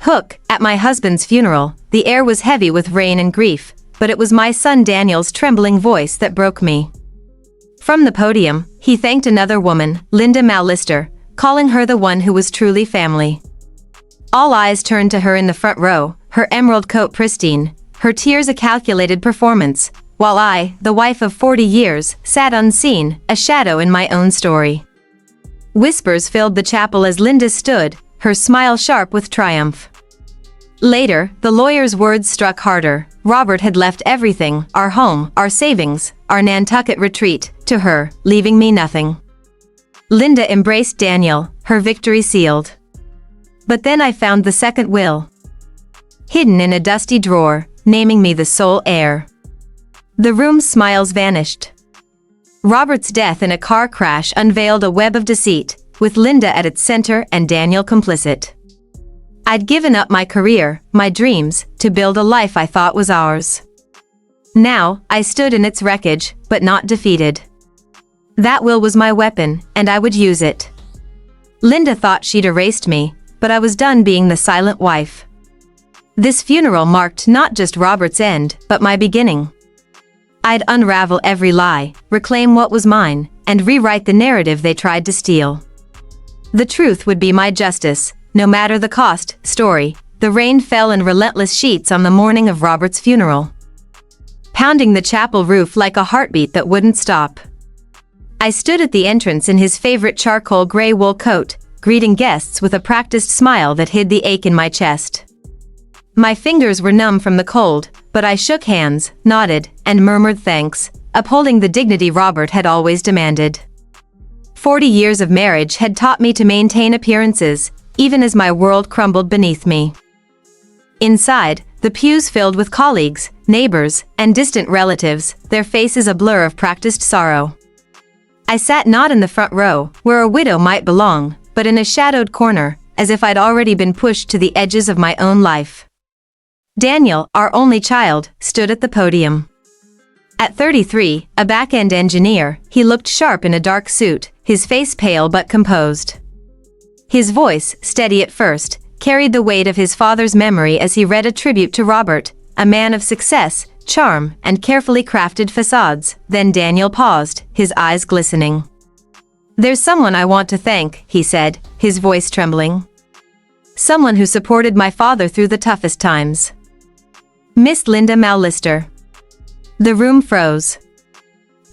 Hook, at my husband's funeral, the air was heavy with rain and grief, but it was my son Daniel's trembling voice that broke me. From the podium, he thanked another woman, Linda Mallister, calling her the one who was truly family. All eyes turned to her in the front row, her emerald coat pristine, her tears a calculated performance, while I, the wife of 40 years, sat unseen, a shadow in my own story. Whispers filled the chapel as Linda stood, her smile sharp with triumph. Later, the lawyer's words struck harder. Robert had left everything, our home, our savings, our Nantucket retreat, to her, leaving me nothing. Linda embraced Daniel, her victory sealed. But then I found the second will. Hidden in a dusty drawer, naming me the sole heir. The room's smiles vanished. Robert's death in a car crash unveiled a web of deceit, with Linda at its center and Daniel complicit. I'd given up my career, my dreams, to build a life I thought was ours. Now, I stood in its wreckage, but not defeated. That will was my weapon, and I would use it. Linda thought she'd erased me, but I was done being the silent wife. This funeral marked not just Robert's end, but my beginning. I'd unravel every lie, reclaim what was mine, and rewrite the narrative they tried to steal. The truth would be my justice, no matter the cost. Story. The rain fell in relentless sheets on the morning of Robert's funeral, pounding the chapel roof like a heartbeat that wouldn't stop. I stood at the entrance in his favorite charcoal gray wool coat, greeting guests with a practiced smile that hid the ache in my chest. My fingers were numb from the cold, but I shook hands, nodded, and murmured thanks, upholding the dignity Robert had always demanded. 40 years of marriage had taught me to maintain appearances, even as my world crumbled beneath me. Inside, the pews filled with colleagues, neighbors, and distant relatives, their faces a blur of practiced sorrow. I sat not in the front row, where a widow might belong, but in a shadowed corner, as if I'd already been pushed to the edges of my own life. Daniel, our only child, stood at the podium. At 33, a back-end engineer, he looked sharp in a dark suit, his face pale but composed. His voice, steady at first, carried the weight of his father's memory as he read a tribute to Robert, a man of success, charm, and carefully crafted facades. Then Daniel paused, his eyes glistening. "There's someone I want to thank," he said, his voice trembling. "Someone who supported my father through the toughest times. Miss Linda Mallister." The room froze.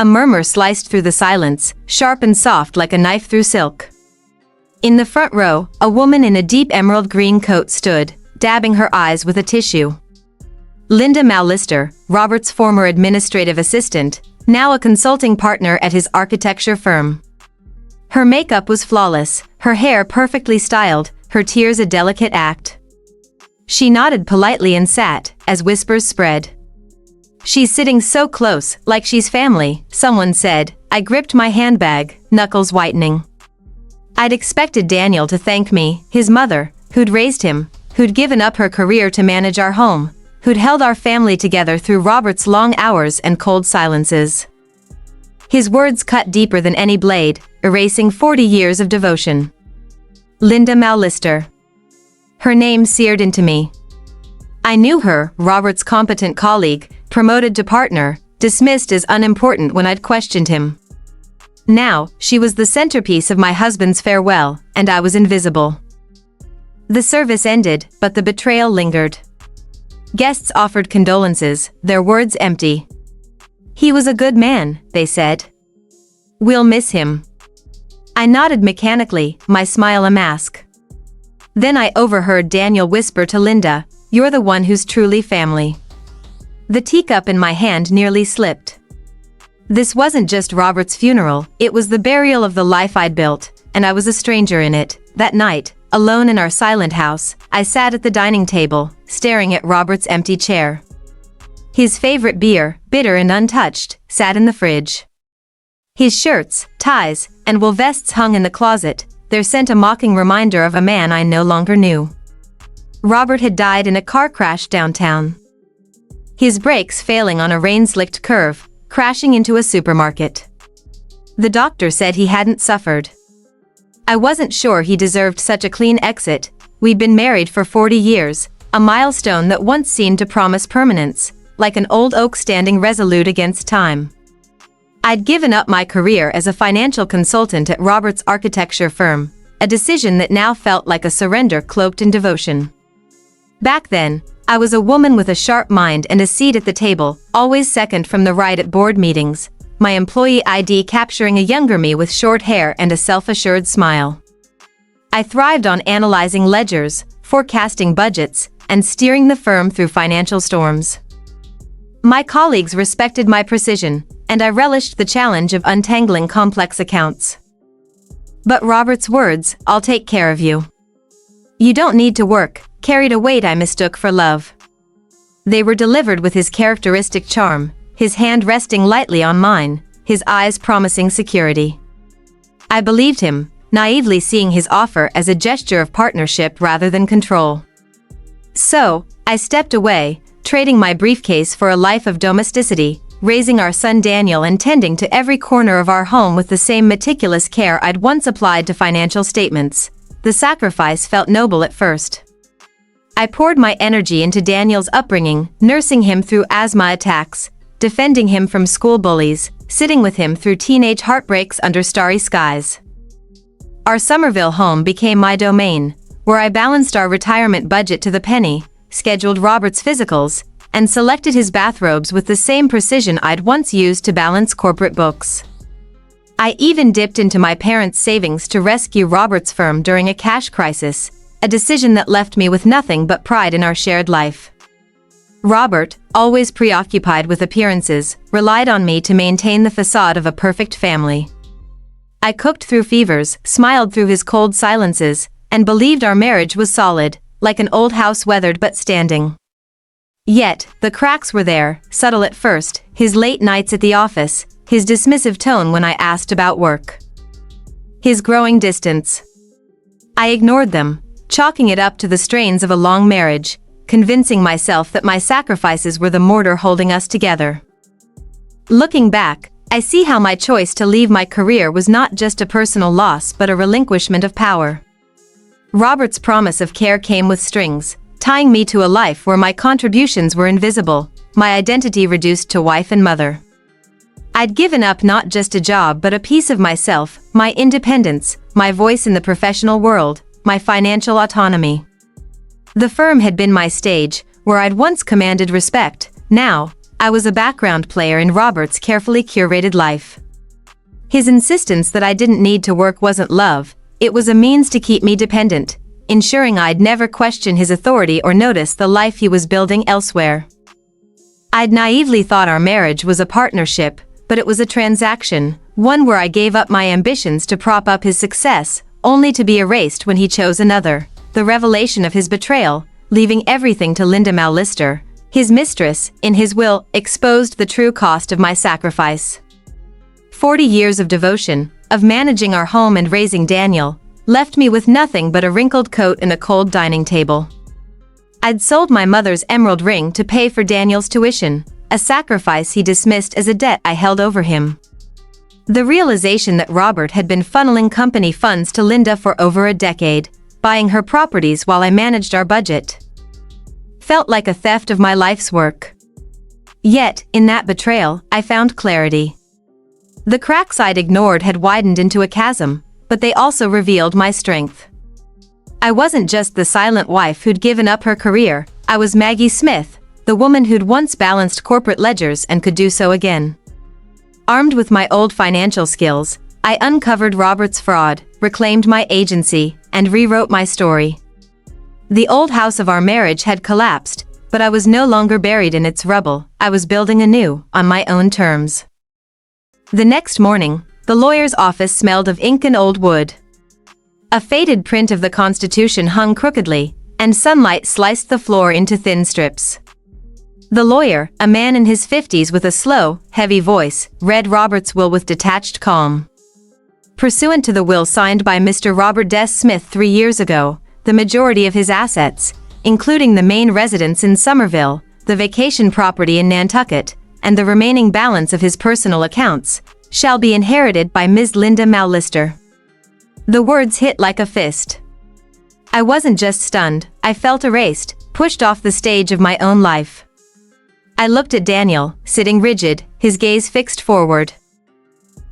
A murmur sliced through the silence, sharp and soft like a knife through silk. In the front row, a woman in a deep emerald green coat stood, dabbing her eyes with a tissue. Linda Mallister, Robert's former administrative assistant, now a consulting partner at his architecture firm. Her makeup was flawless, her hair perfectly styled, her tears a delicate act. She nodded politely and sat, as whispers spread. "She's sitting so close, like she's family," someone said. I gripped my handbag, knuckles whitening. I'd expected Daniel to thank me, his mother, who'd raised him, who'd given up her career to manage our home, who'd held our family together through Robert's long hours and cold silences. His words cut deeper than any blade, erasing 40 years of devotion. Linda Mallister. Her name seared into me. I knew her, Robert's competent colleague, promoted to partner, dismissed as unimportant when I'd questioned him. Now, she was the centerpiece of my husband's farewell, and I was invisible. The service ended, but the betrayal lingered. Guests offered condolences, their words empty. "He was a good man," they said. "We'll miss him." I nodded mechanically, my smile a mask. Then I overheard Daniel whisper to Linda, "You're the one who's truly family." The teacup in my hand nearly slipped. This wasn't just Robert's funeral, it was the burial of the life I'd built, and I was a stranger in it. That night, alone in our silent house, I sat at the dining table, staring at Robert's empty chair. His favorite beer, bitter and untouched, sat in the fridge. His shirts, ties, and wool vests hung in the closet, their scent a mocking reminder of a man I no longer knew. Robert had died in a car crash downtown. His brakes failing on a rain-slicked curve, crashing into a supermarket. The doctor said he hadn't suffered. I wasn't sure he deserved such a clean exit, We'd been married for 40 years, a milestone that once seemed to promise permanence, like an old oak standing resolute against time. I'd given up my career as a financial consultant at Robert's architecture firm, a decision that now felt like a surrender cloaked in devotion. Back then, I was a woman with a sharp mind and a seat at the table, always second from the right at board meetings, my employee ID capturing a younger me with short hair and a self-assured smile. I thrived on analyzing ledgers, forecasting budgets, and steering the firm through financial storms. My colleagues respected my precision, and I relished the challenge of untangling complex accounts. But Robert's words, "I'll take care of you. You don't need to work," carried a weight I mistook for love. They were delivered with his characteristic charm, his hand resting lightly on mine, his eyes promising security. I believed him, naively seeing his offer as a gesture of partnership rather than control. So, I stepped away, trading my briefcase for a life of domesticity, raising our son Daniel and tending to every corner of our home with the same meticulous care I'd once applied to financial statements. The sacrifice felt noble at first. I poured my energy into Daniel's upbringing, nursing him through asthma attacks, defending him from school bullies, sitting with him through teenage heartbreaks under starry skies. Our Somerville home became my domain, where I balanced our retirement budget to the penny, scheduled Robert's physicals, and selected his bathrobes with the same precision I'd once used to balance corporate books. I even dipped into my parents' savings to rescue Robert's firm during a cash crisis, a decision that left me with nothing but pride in our shared life. Robert, always preoccupied with appearances, relied on me to maintain the facade of a perfect family. I cooked through fevers, smiled through his cold silences, and believed our marriage was solid, like an old house weathered but standing. Yet, the cracks were there, subtle at first, his late nights at the office, his dismissive tone when I asked about work. His growing distance. I ignored them, chalking it up to the strains of a long marriage, convincing myself that my sacrifices were the mortar holding us together. Looking back, I see how my choice to leave my career was not just a personal loss but a relinquishment of power. Robert's promise of care came with strings, tying me to a life where my contributions were invisible, my identity reduced to wife and mother. I'd given up not just a job but a piece of myself, my independence, my voice in the professional world, my financial autonomy. The firm had been my stage, where I'd once commanded respect. Now, I was a background player in Robert's carefully curated life. His insistence that I didn't need to work wasn't love, it was a means to keep me dependent, ensuring I'd never question his authority or notice the life he was building elsewhere. I'd naively thought our marriage was a partnership, but it was a transaction, one where I gave up my ambitions to prop up his success, only to be erased when he chose another. The revelation of his betrayal, leaving everything to Linda Mallister, his mistress, in his will, exposed the true cost of my sacrifice. 40 years of devotion, of managing our home and raising Daniel, left me with nothing but a wrinkled coat and a cold dining table. I'd sold my mother's emerald ring to pay for Daniel's tuition, a sacrifice he dismissed as a debt I held over him. The realization that Robert had been funneling company funds to Linda for over a decade, buying her properties while I managed our budget, felt like a theft of my life's work. Yet, in that betrayal, I found clarity. The cracks I'd ignored had widened into a chasm, but they also revealed my strength. I wasn't just the silent wife who'd given up her career, I was Maggie Smith, the woman who'd once balanced corporate ledgers and could do so again. Armed with my old financial skills, I uncovered Robert's fraud, reclaimed my agency, and rewrote my story. The old house of our marriage had collapsed, but I was no longer buried in its rubble, I was building anew, on my own terms. The next morning, the lawyer's office smelled of ink and old wood. A faded print of the Constitution hung crookedly, and sunlight sliced the floor into thin strips. The lawyer, a man in his 50s with a slow, heavy voice, read Robert's will with detached calm. Pursuant to the will signed by Mr. Robert Des Smith 3 years ago, the majority of his assets, including the main residence in Somerville, the vacation property in Nantucket, and the remaining balance of his personal accounts, shall be inherited by Ms. Linda Mallister. The words hit like a fist. I wasn't just stunned, I felt erased, pushed off the stage of my own life. I looked at Daniel, sitting rigid, his gaze fixed forward.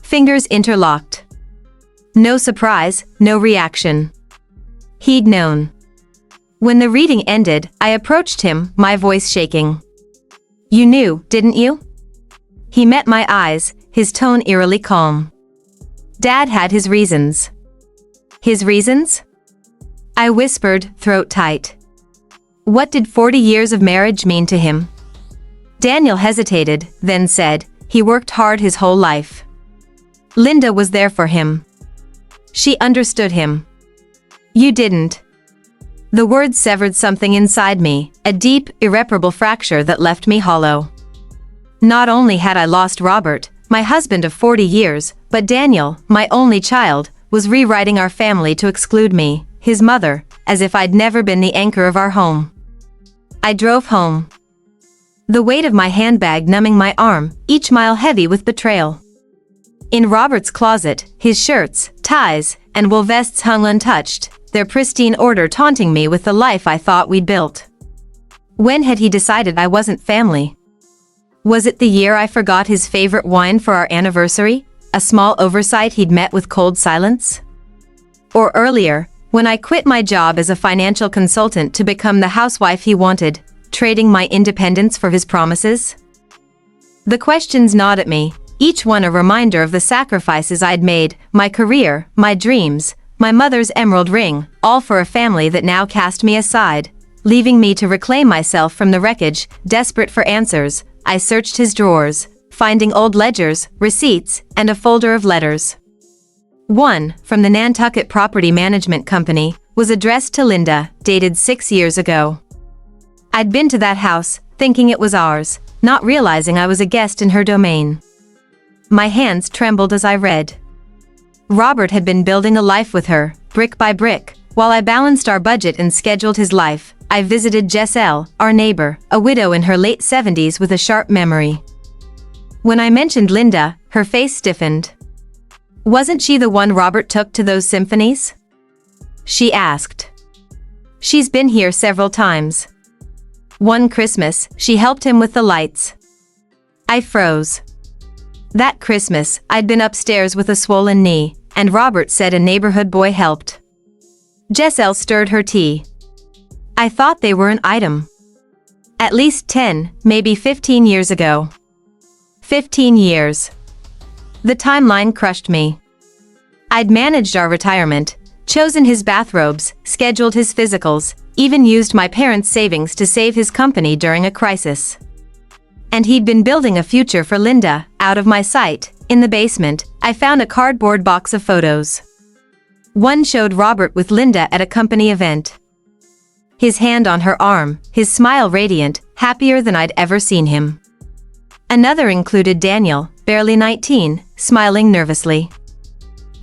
Fingers interlocked. No surprise, no reaction. He'd known. When the reading ended, I approached him, my voice shaking. You knew, didn't you? He met my eyes, his tone eerily calm. Dad had his reasons. His reasons? I whispered, throat tight. What did 40 years of marriage mean to him? Daniel hesitated, then said, he worked hard his whole life. Linda was there for him. She understood him. You didn't. The words severed something inside me, a deep, irreparable fracture that left me hollow. Not only had I lost Robert, my husband of 40 years, but Daniel, my only child, was rewriting our family to exclude me, his mother, as if I'd never been the anchor of our home. I drove home. The weight of my handbag numbing my arm, each mile heavy with betrayal. In Robert's closet, his shirts, ties, and wool vests hung untouched, their pristine order taunting me with the life I thought we'd built. When had he decided I wasn't family? Was it the year I forgot his favorite wine for our anniversary, a small oversight he'd met with cold silence? Or earlier, when I quit my job as a financial consultant to become the housewife he wanted, trading my independence for his promises? The questions gnawed at me, each one a reminder of the sacrifices I'd made, my career, my dreams, my mother's emerald ring, all for a family that now cast me aside, leaving me to reclaim myself from the wreckage. Desperate for answers, I searched his drawers, finding old ledgers, receipts, and a folder of letters. One, from the Nantucket Property Management Company, was addressed to Linda, dated 6 years ago. I'd been to that house, thinking it was ours, not realizing I was a guest in her domain. My hands trembled as I read. Robert had been building a life with her, brick by brick. While I balanced our budget and scheduled his life, I visited Jesselle, our neighbor, a widow in her late 70s with a sharp memory. When I mentioned Linda, her face stiffened. Wasn't she the one Robert took to those symphonies? She asked. She's been here several times. One Christmas, she helped him with the lights. I froze. That Christmas, I'd been upstairs with a swollen knee, and Robert said a neighborhood boy helped. Jesselle stirred her tea. I thought they were an item. At least 10, maybe 15 years ago. 15 years. The timeline crushed me. I'd managed our retirement, chosen his bathrobes, scheduled his physicals, even used my parents' savings to save his company during a crisis. And he'd been building a future for Linda, out of my sight. In the basement, I found a cardboard box of photos. One showed Robert with Linda at a company event. His hand on her arm, his smile radiant, happier than I'd ever seen him. Another included Daniel, barely 19, smiling nervously.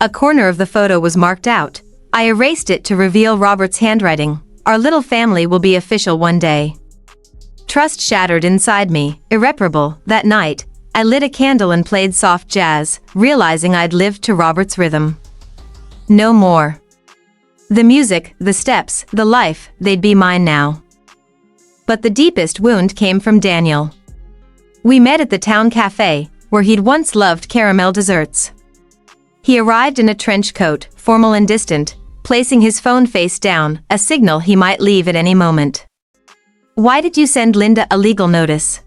A corner of the photo was marked out. I erased it to reveal Robert's handwriting. Our little family will be official one day. Trust shattered inside me, irreparable. That night, I lit a candle and played soft jazz, realizing I'd lived to Robert's rhythm. No more. The music, the steps, the life, they'd be mine now. But the deepest wound came from Daniel. We met at the town cafe, where he'd once loved caramel desserts. He arrived in a trench coat, formal and distant, placing his phone face down, a signal he might leave at any moment. Why did you send Linda a legal notice?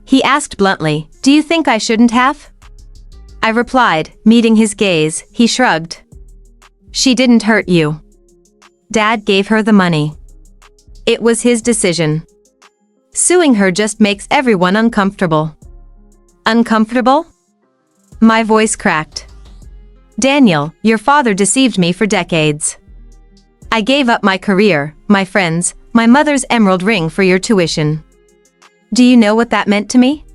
He asked bluntly, do you think I shouldn't have? I replied, meeting his gaze. He shrugged. She didn't hurt you. Dad gave her the money. It was his decision. Suing her just makes everyone uncomfortable. Uncomfortable? My voice cracked. Daniel, your father deceived me for decades. I gave up my career, my friends, my mother's emerald ring for your tuition. Do you know what that meant to me?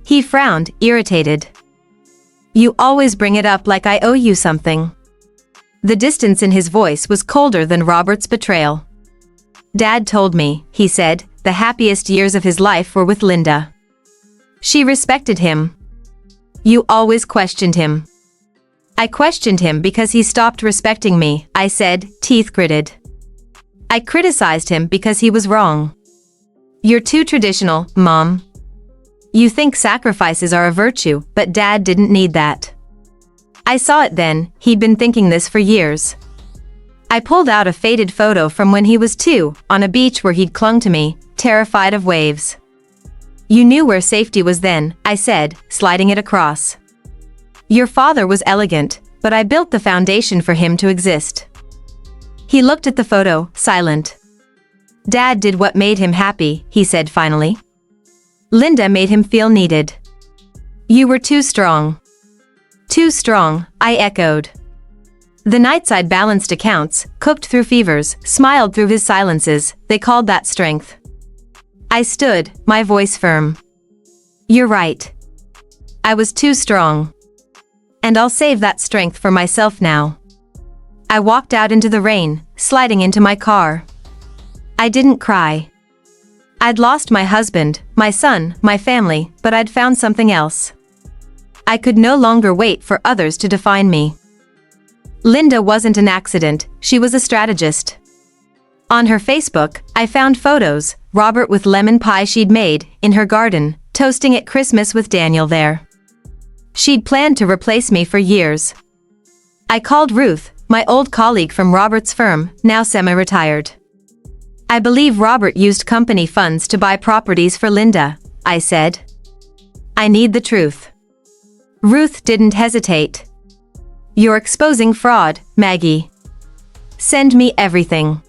He frowned, irritated. You always bring it up like I owe you something. The distance in his voice was colder than Robert's betrayal. Dad told me, he said, the happiest years of his life were with Linda. She respected him. You always questioned him. I questioned him because he stopped respecting me, I said, teeth gritted. I criticized him because he was wrong. "You're too traditional, Mom. You think sacrifices are a virtue, but Dad didn't need that." I saw it then, he'd been thinking this for years. I pulled out a faded photo from when he was 2, on a beach where he'd clung to me, terrified of waves. "You knew where safety was then," I said, sliding it across. "Your father was elegant, but I built the foundation for him to exist." He looked at the photo, silent. "Dad did what made him happy," he said finally. "Linda made him feel needed." "You were too strong." "Too strong," I echoed. The nights I'd balanced accounts, cooked through fevers, smiled through his silences, they called that strength. I stood, my voice firm. "You're right. I was too strong. And I'll save that strength for myself now." I walked out into the rain, sliding into my car. I didn't cry. I'd lost my husband, my son, my family, but I'd found something else. I could no longer wait for others to define me. Linda wasn't an accident, she was a strategist. On her Facebook, I found photos, Robert with lemon pie she'd made, in her garden, toasting at Christmas with Daniel there. She'd planned to replace me for years. I called Ruth, my old colleague from Robert's firm, now semi-retired. "I believe Robert used company funds to buy properties for Linda," I said. "I need the truth." Ruth didn't hesitate. "You're exposing fraud, Maggie. Send me everything."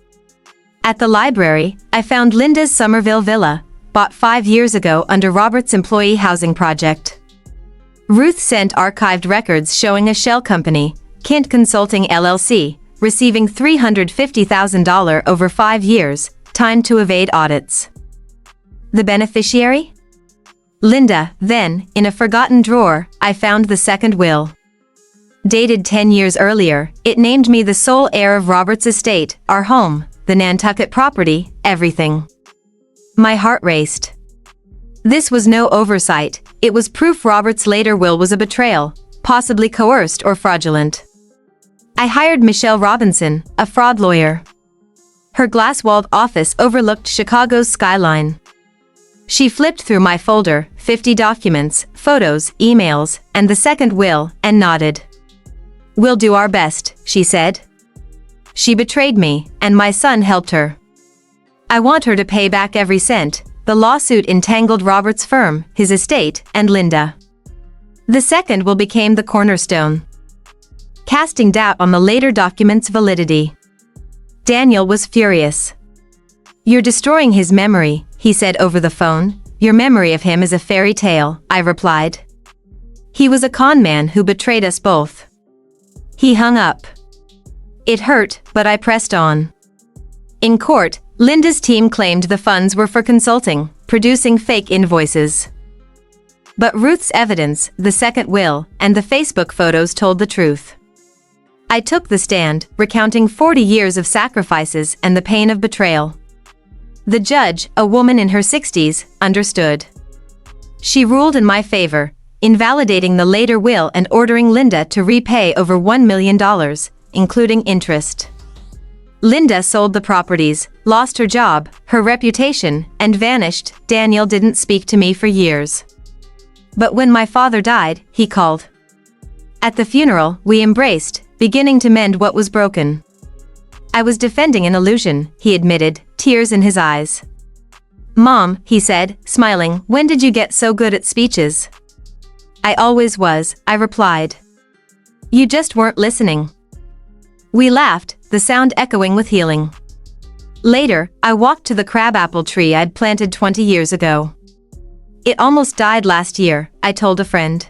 At the library, I found Linda's Somerville villa, bought 5 years ago under Robert's employee housing project. Ruth sent archived records showing a shell company, Kent Consulting LLC, receiving $350,000 over 5 years, time to evade audits. The beneficiary? Linda. Then, in a forgotten drawer, I found the second will. Dated 10 years earlier, it named me the sole heir of Robert's estate, our home, the Nantucket property, everything. My heart raced. This was no oversight, it was proof Robert's later will was a betrayal, possibly coerced or fraudulent. I hired Michelle Robinson, a fraud lawyer. Her glass-walled office overlooked Chicago's skyline. She flipped through my folder, 50 documents, photos, emails, and the second will, and nodded. "We'll do our best," she said. She betrayed me, and my son helped her. I want her to pay back every cent. The lawsuit entangled Robert's firm, his estate, and Linda. The second will became the cornerstone, casting doubt on the later document's validity. Daniel was furious. "You're destroying his memory," he said over the phone. "Your memory of him is a fairy tale," I replied. "He was a con man who betrayed us both." He hung up. It hurt, but I pressed on. In court, Linda's team claimed the funds were for consulting, producing fake invoices. But Ruth's evidence, the second will, and the Facebook photos told the truth. I took the stand, recounting 40 years of sacrifices and the pain of betrayal. The judge, a woman in her 60s, understood. She ruled in my favor, invalidating the later will and ordering Linda to repay over $1 million, including interest. Linda sold the properties, lost her job, her reputation, and vanished. Daniel didn't speak to me for years. But when my father died, he called. At the funeral, we embraced, beginning to mend what was broken. "I was defending an illusion," he admitted, tears in his eyes. "Mom," he said, smiling, "when did you get so good at speeches?" "I always was," I replied. "You just weren't listening." We laughed, the sound echoing with healing. Later, I walked to the crabapple tree I'd planted 20 years ago. "It almost died last year," I told a friend.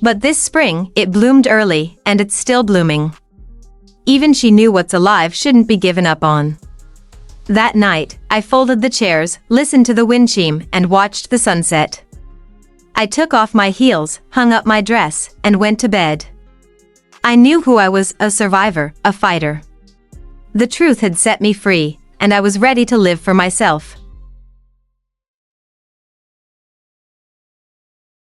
"But this spring, it bloomed early, and it's still blooming." Even she knew what's alive shouldn't be given up on. That night, I folded the chairs, listened to the wind chime, and watched the sunset. I took off my heels, hung up my dress, and went to bed. I knew who I was, a survivor, a fighter. The truth had set me free, and I was ready to live for myself.